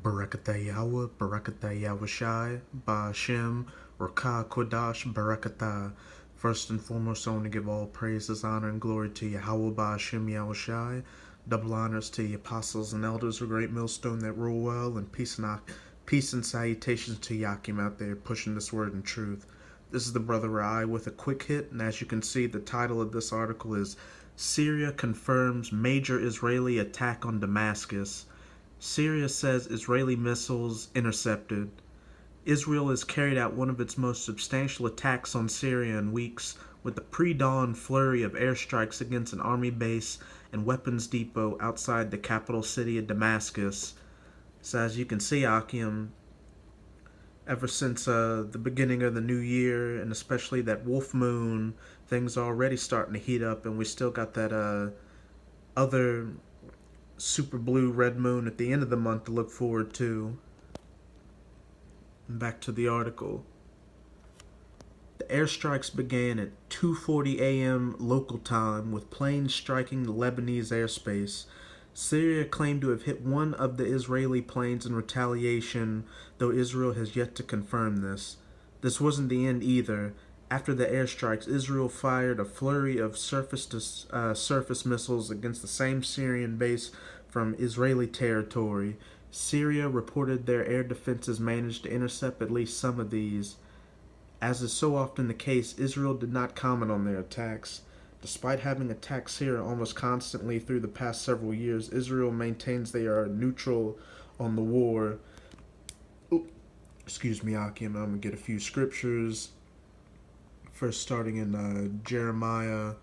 Barakatah Yahweh, Barakatah Yahushai, Ba'ashem, Rakah Kodash, Barakatah. First and foremost, I want to give all praises, honor, and glory to Yahweh, Ba'ashem, Yahushai. Double honors to the apostles and elders of Great Millstone that rule well, and peace and salutations to Yakim out there pushing this word in truth. This is the Brother Rai with a quick hit, and as you can see, the title of this article is Syria Confirms Major Israeli Attack on Damascus. Syria says Israeli missiles intercepted. Israel has carried out one of its most substantial attacks on Syria in weeks, with a pre-dawn flurry of airstrikes against an army base and weapons depot outside the capital city of Damascus. So as you can see, Akim, ever since the beginning of the new year, and especially that wolf moon, things are already starting to heat up, and we still got that other super blue red moon at the end of the month to look forward to. Back to the article. The airstrikes began at 2:40 a.m. local time, with planes striking the Lebanese airspace. Syria claimed to have hit one of the Israeli planes in retaliation, though Israel has yet to confirm this. This wasn't the end either. After the airstrikes, Israel fired a flurry of surface-to-surface missiles against the same Syrian base from Israeli territory. Syria reported their air defenses managed to intercept at least some of these. As is so often the case, Israel did not comment on their attacks. Despite having attacked Syria almost constantly through the past several years, Israel maintains they are neutral on the war. Excuse me, Akim. I'm going to get a few scriptures. First, starting in Jeremiah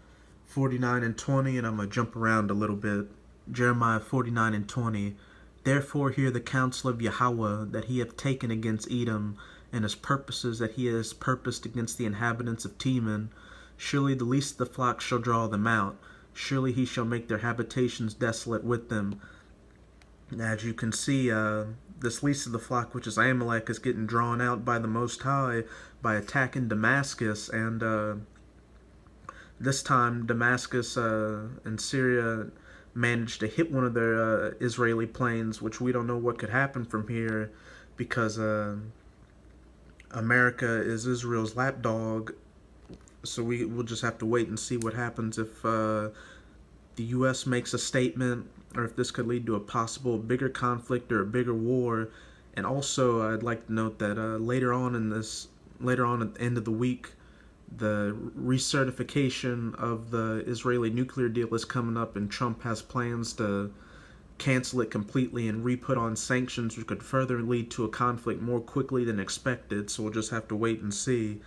49 and 20, and I'm going to jump around a little bit. Jeremiah 49 and 20. Therefore hear the counsel of Yahweh that he hath taken against Edom, and his purposes that he has purposed against the inhabitants of Teman. Surely the least of the flock shall draw them out. Surely he shall make their habitations desolate with them. As you can see, this least of the flock, which is Amalek, is getting drawn out by the Most High by attacking Damascus, and this time Damascus and Syria managed to hit one of their Israeli planes, which we don't know what could happen from here, because America is Israel's lapdog. So we'll just have to wait and see what happens if the U.S. makes a statement, or if this could lead to a possible bigger conflict or a bigger war. And also, I'd like to note that later on at the end of the week, the recertification of the Israeli nuclear deal is coming up, and Trump has plans to cancel it completely and re-put on sanctions, which could further lead to a conflict more quickly than expected. So we'll just have to wait and see.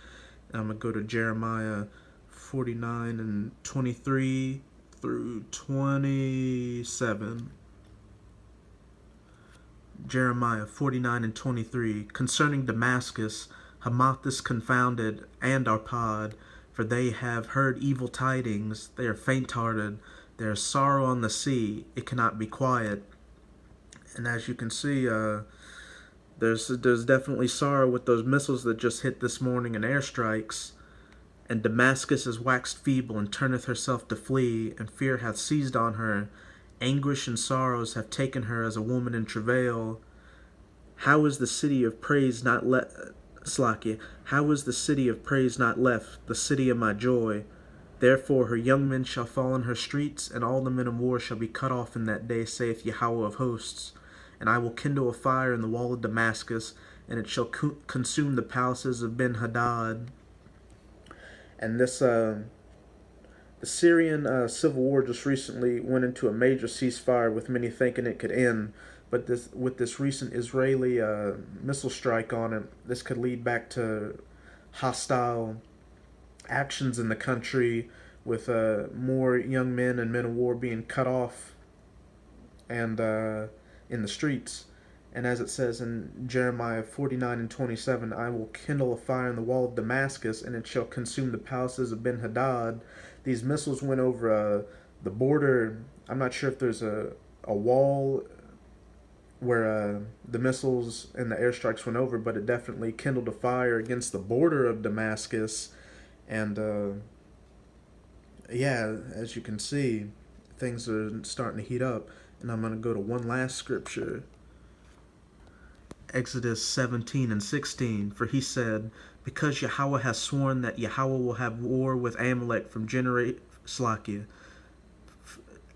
I'm going to go to Jeremiah 49 and 23 through 27. Jeremiah 49 and 23. Concerning Damascus, Hamath is confounded, and Arpad, for they have heard evil tidings. They are faint-hearted. There is sorrow on the sea. It cannot be quiet. And as you can see, there's definitely sorrow with those missiles that just hit this morning in airstrikes. And Damascus is waxed feeble, and turneth herself to flee, and fear hath seized on her. Anguish and sorrows have taken her as a woman in travail. How is the city of praise not How is the city of praise not left, the city of my joy? Therefore her young men shall fall in her streets, and all the men of war shall be cut off in that day, saith Yahweh of hosts. And I will kindle a fire in the wall of Damascus, and it shall consume the palaces of Ben-Hadad. And this, the Syrian civil war just recently went into a major ceasefire, with many thinking it could end. But with this recent Israeli missile strike on it, this could lead back to hostile actions in the country, with more young men and men of war being cut off and in the streets. And as it says in Jeremiah 49 and 27, I will kindle a fire in the wall of Damascus, and it shall consume the palaces of Ben-Hadad. These missiles went over the border. I'm not sure if there's a wall where the missiles and the airstrikes went over, but it definitely kindled a fire against the border of Damascus. And yeah, as you can see, things are starting to heat up. And I'm going to go to one last scripture. Exodus 17 and 16. For he said, because Yahweh has sworn that Yahweh will have war with Amalek from Slakia.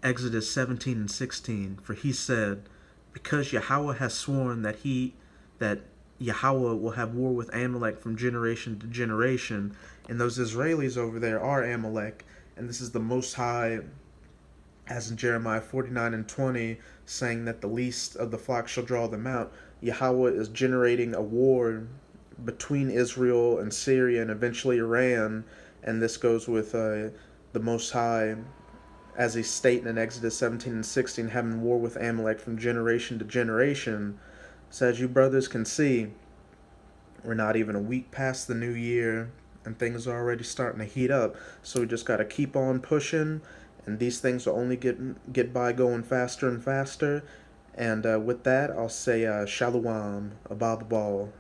Exodus 17 and 16. For he said, because Yahweh has sworn that Yahweh will have war with Amalek from generation to generation, and those Israelis over there are Amalek, and this is the Most High, as in Jeremiah 49 and 20, saying that the least of the flock shall draw them out. Yahweh is generating a war between Israel and Syria and eventually Iran, and this goes with the Most High, as he's stating in Exodus 17 and 16, having war with Amalek from generation to generation. So as you brothers can see, we're not even a week past the new year, and things are already starting to heat up. So we just got to keep on pushing, and these things will only get by going faster and faster. And with that, I'll say Shalom, Abba the Ball.